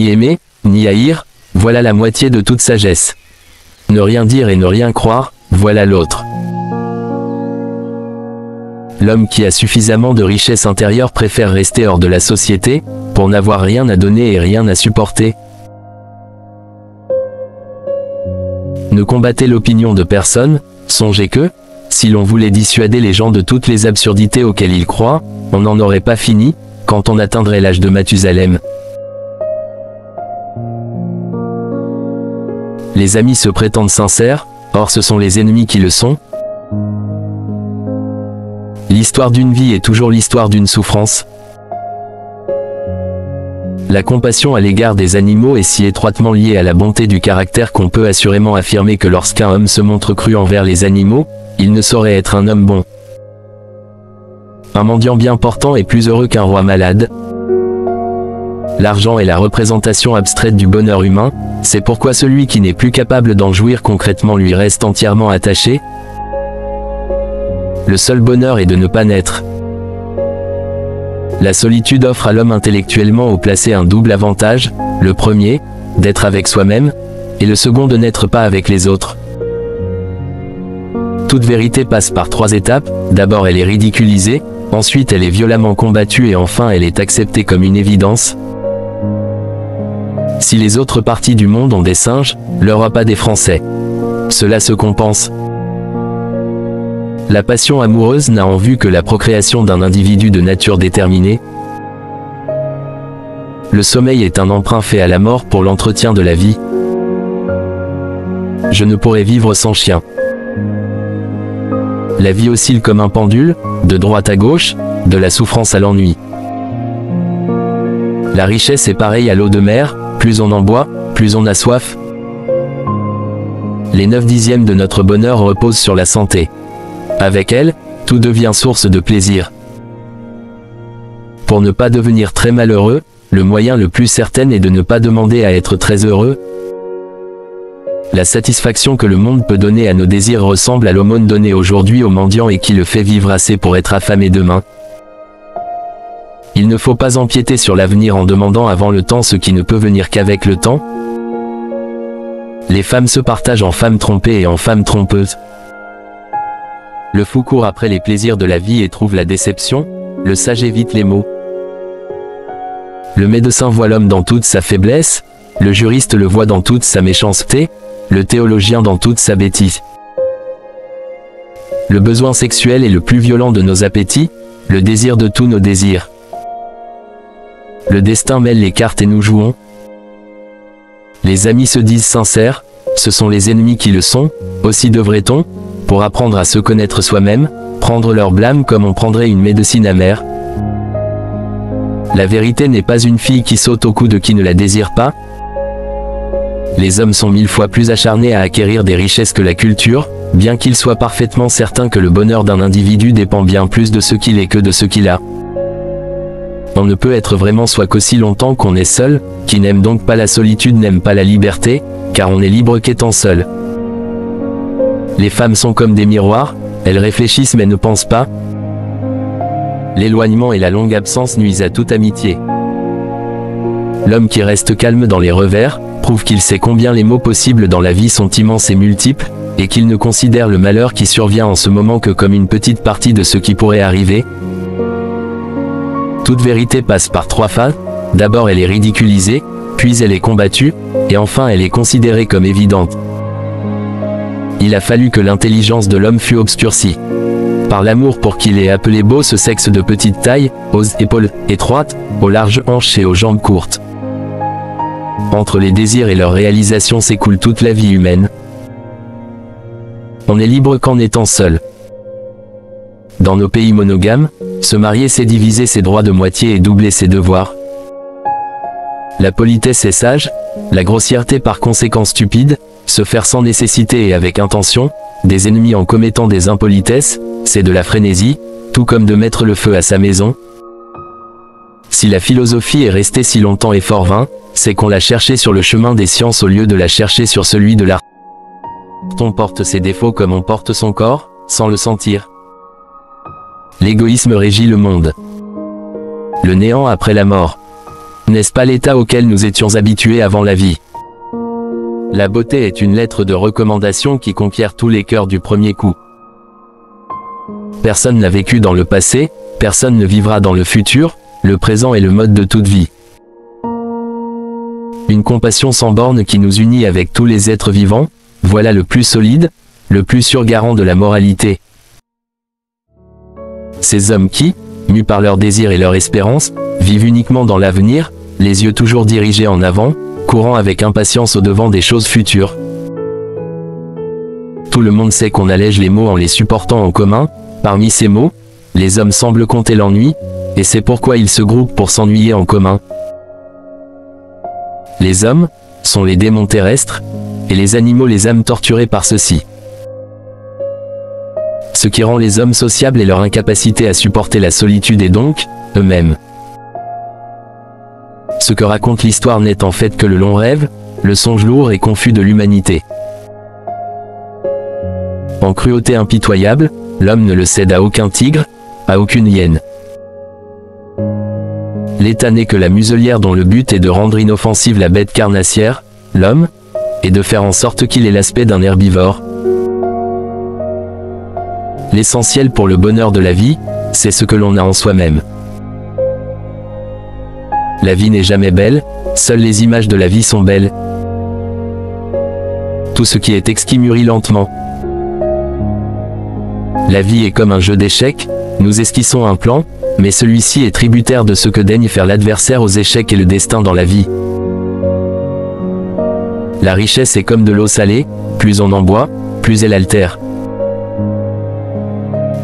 Ni aimer, ni haïr, voilà la moitié de toute sagesse. Ne rien dire et ne rien croire, voilà l'autre. L'homme qui a suffisamment de richesse intérieure préfère rester hors de la société, pour n'avoir rien à donner et rien à supporter. Ne combattez l'opinion de personne, songez que, si l'on voulait dissuader les gens de toutes les absurdités auxquelles ils croient, on n'en aurait pas fini, quand on atteindrait l'âge de Mathusalem. Les amis se prétendent sincères, or ce sont les ennemis qui le sont. L'histoire d'une vie est toujours l'histoire d'une souffrance. La compassion à l'égard des animaux est si étroitement liée à la bonté du caractère qu'on peut assurément affirmer que lorsqu'un homme se montre cru envers les animaux, il ne saurait être un homme bon. Un mendiant bien portant est plus heureux qu'un roi malade. L'argent est la représentation abstraite du bonheur humain, c'est pourquoi celui qui n'est plus capable d'en jouir concrètement lui reste entièrement attaché. Le seul bonheur est de ne pas naître. La solitude offre à l'homme intellectuellement haut placé un double avantage, le premier, d'être avec soi-même, et le second de n'être pas avec les autres. Toute vérité passe par 3 étapes, d'abord elle est ridiculisée, ensuite elle est violemment combattue et enfin elle est acceptée comme une évidence. Si les autres parties du monde ont des singes, l'Europe a des Français. Cela se compense. La passion amoureuse n'a en vue que la procréation d'un individu de nature déterminée. Le sommeil est un emprunt fait à la mort pour l'entretien de la vie. Je ne pourrais vivre sans chien. La vie oscille comme un pendule, de droite à gauche, de la souffrance à l'ennui. La richesse est pareille à l'eau de mer, plus on en boit, plus on a soif. Les 9/10 de notre bonheur reposent sur la santé. Avec elle, tout devient source de plaisir. Pour ne pas devenir très malheureux, le moyen le plus certain est de ne pas demander à être très heureux. La satisfaction que le monde peut donner à nos désirs ressemble à l'aumône donnée aujourd'hui aux mendiants et qui le fait vivre assez pour être affamé demain. Il ne faut pas empiéter sur l'avenir en demandant avant le temps ce qui ne peut venir qu'avec le temps. Les femmes se partagent en femmes trompées et en femmes trompeuses. Le fou court après les plaisirs de la vie et trouve la déception, le sage évite les maux. Le médecin voit l'homme dans toute sa faiblesse, le juriste le voit dans toute sa méchanceté, le théologien dans toute sa bêtise. Le besoin sexuel est le plus violent de nos appétits, le désir de tous nos désirs. Le destin mêle les cartes et nous jouons. Les amis se disent sincères, ce sont les ennemis qui le sont, aussi devrait-on, pour apprendre à se connaître soi-même, prendre leur blâme comme on prendrait une médecine amère. La vérité n'est pas une fille qui saute au cou de qui ne la désire pas. Les hommes sont 1000 fois plus acharnés à acquérir des richesses que la culture, bien qu'ils soient parfaitement certains que le bonheur d'un individu dépend bien plus de ce qu'il est que de ce qu'il a. On ne peut être vraiment soi qu'aussi longtemps qu'on est seul, qui n'aime donc pas la solitude n'aime pas la liberté, car on est libre qu'étant seul. Les femmes sont comme des miroirs, elles réfléchissent mais ne pensent pas. L'éloignement et la longue absence nuisent à toute amitié. L'homme qui reste calme dans les revers, prouve qu'il sait combien les maux possibles dans la vie sont immenses et multiples, et qu'il ne considère le malheur qui survient en ce moment que comme une petite partie de ce qui pourrait arriver. Toute vérité passe par 3 phases, d'abord elle est ridiculisée, puis elle est combattue, et enfin elle est considérée comme évidente. Il a fallu que l'intelligence de l'homme fût obscurcie par l'amour pour qu'il ait appelé beau ce sexe de petite taille, aux épaules étroites, aux larges hanches et aux jambes courtes. Entre les désirs et leur réalisation s'écoule toute la vie humaine. On est libre qu'en étant seul. Dans nos pays monogames, se marier c'est diviser ses droits de moitié et doubler ses devoirs. La politesse est sage, la grossièreté par conséquent stupide, se faire sans nécessité et avec intention, des ennemis en commettant des impolitesses, c'est de la frénésie, tout comme de mettre le feu à sa maison. Si la philosophie est restée si longtemps et fort vain, c'est qu'on l'a cherchée sur le chemin des sciences au lieu de la chercher sur celui de l'art. On porte ses défauts comme on porte son corps, sans le sentir. L'égoïsme régit le monde. Le néant après la mort. N'est-ce pas l'état auquel nous étions habitués avant la vie? La beauté est une lettre de recommandation qui conquiert tous les cœurs du premier coup. Personne n'a vécu dans le passé, personne ne vivra dans le futur, le présent est le mode de toute vie. Une compassion sans borne qui nous unit avec tous les êtres vivants, voilà le plus solide, le plus sûr garant de la moralité. Ces hommes qui, mus par leurs désirs et leur espérance, vivent uniquement dans l'avenir, les yeux toujours dirigés en avant, courant avec impatience au-devant des choses futures. Tout le monde sait qu'on allège les mots en les supportant en commun. Parmi ces mots, les hommes semblent compter l'ennui, et c'est pourquoi ils se groupent pour s'ennuyer en commun. Les hommes sont les démons terrestres, et les animaux les âmes torturées par ceux-ci. Ce qui rend les hommes sociables est leur incapacité à supporter la solitude et donc, eux-mêmes. Ce que raconte l'histoire n'est en fait que le long rêve, le songe lourd et confus de l'humanité. En cruauté impitoyable, l'homme ne le cède à aucun tigre, à aucune hyène. L'état n'est que la muselière dont le but est de rendre inoffensive la bête carnassière, l'homme, et de faire en sorte qu'il ait l'aspect d'un herbivore. L'essentiel pour le bonheur de la vie, c'est ce que l'on a en soi-même. La vie n'est jamais belle, seules les images de la vie sont belles. Tout ce qui est exquis mûrit lentement. La vie est comme un jeu d'échecs, nous esquissons un plan, mais celui-ci est tributaire de ce que daigne faire l'adversaire aux échecs et le destin dans la vie. La richesse est comme de l'eau salée, plus on en boit, plus elle altère.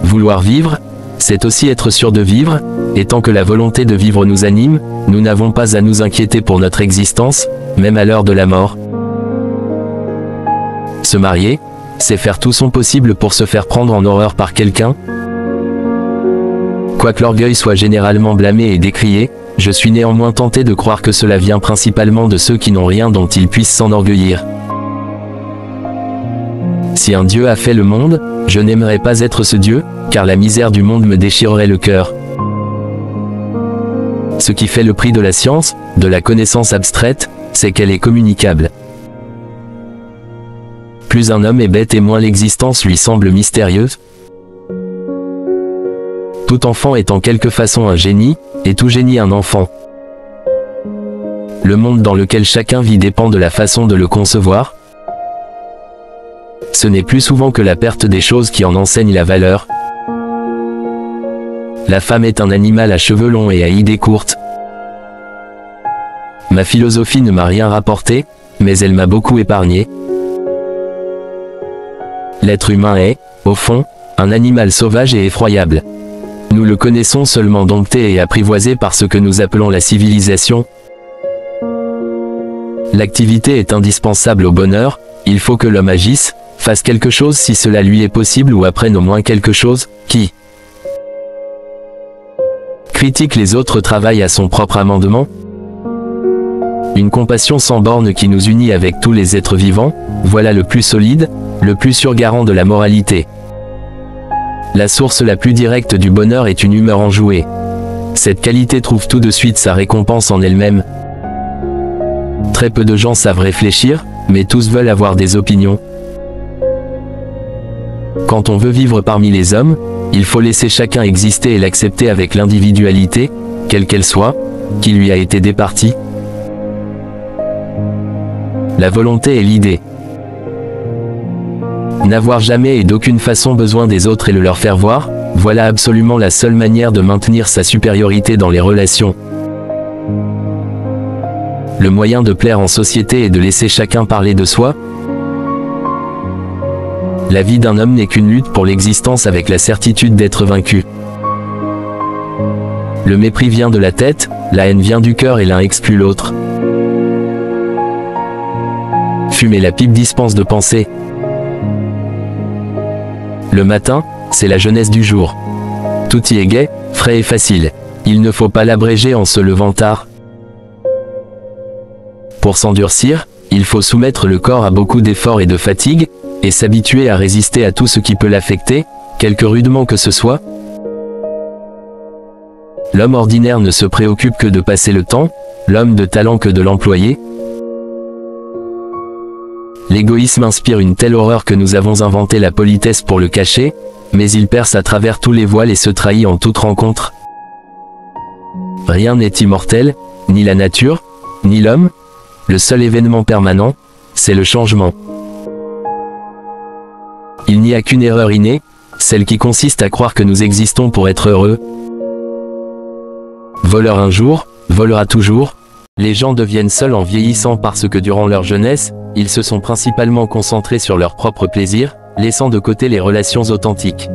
Vouloir vivre, c'est aussi être sûr de vivre, et tant que la volonté de vivre nous anime, nous n'avons pas à nous inquiéter pour notre existence, même à l'heure de la mort. Se marier, c'est faire tout son possible pour se faire prendre en horreur par quelqu'un. Quoique l'orgueil soit généralement blâmé et décrié, je suis néanmoins tenté de croire que cela vient principalement de ceux qui n'ont rien dont ils puissent s'enorgueillir. Si un Dieu a fait le monde, je n'aimerais pas être ce Dieu, car la misère du monde me déchirerait le cœur. Ce qui fait le prix de la science, de la connaissance abstraite, c'est qu'elle est communicable. Plus un homme est bête et moins l'existence lui semble mystérieuse. Tout enfant est en quelque façon un génie, et tout génie un enfant. Le monde dans lequel chacun vit dépend de la façon de le concevoir. Ce n'est plus souvent que la perte des choses qui en enseigne la valeur. La femme est un animal à cheveux longs et à idées courtes. Ma philosophie ne m'a rien rapporté, mais elle m'a beaucoup épargné. L'être humain est, au fond, un animal sauvage et effroyable. Nous le connaissons seulement dompté et apprivoisé par ce que nous appelons la civilisation. L'activité est indispensable au bonheur, il faut que l'homme agisse, fasse quelque chose si cela lui est possible ou apprenne au moins quelque chose, qui critique les autres travaille à son propre amendement. Une compassion sans borne qui nous unit avec tous les êtres vivants, voilà le plus solide, le plus sûr garant de la moralité. La source la plus directe du bonheur est une humeur enjouée. Cette qualité trouve tout de suite sa récompense en elle-même. Très peu de gens savent réfléchir, mais tous veulent avoir des opinions. Quand on veut vivre parmi les hommes, il faut laisser chacun exister et l'accepter avec l'individualité, quelle qu'elle soit, qui lui a été départie. La volonté est l'idée. N'avoir jamais et d'aucune façon besoin des autres et le leur faire voir, voilà absolument la seule manière de maintenir sa supériorité dans les relations. Le moyen de plaire en société est de laisser chacun parler de soi. La vie d'un homme n'est qu'une lutte pour l'existence avec la certitude d'être vaincu. Le mépris vient de la tête, la haine vient du cœur et l'un exclut l'autre. Fumer la pipe dispense de penser. Le matin, c'est la jeunesse du jour. Tout y est gai, frais et facile. Il ne faut pas l'abréger en se levant tard. Pour s'endurcir, il faut soumettre le corps à beaucoup d'efforts et de fatigue, et s'habituer à résister à tout ce qui peut l'affecter, quelque rudement que ce soit. L'homme ordinaire ne se préoccupe que de passer le temps, l'homme de talent que de l'employer. L'égoïsme inspire une telle horreur que nous avons inventé la politesse pour le cacher, mais il perce à travers tous les voiles et se trahit en toute rencontre. Rien n'est immortel, ni la nature, ni l'homme. Le seul événement permanent, c'est le changement. Il n'y a qu'une erreur innée, celle qui consiste à croire que nous existons pour être heureux. Voleur un jour, volera toujours. Les gens deviennent seuls en vieillissant parce que durant leur jeunesse, ils se sont principalement concentrés sur leur propre plaisir, laissant de côté les relations authentiques.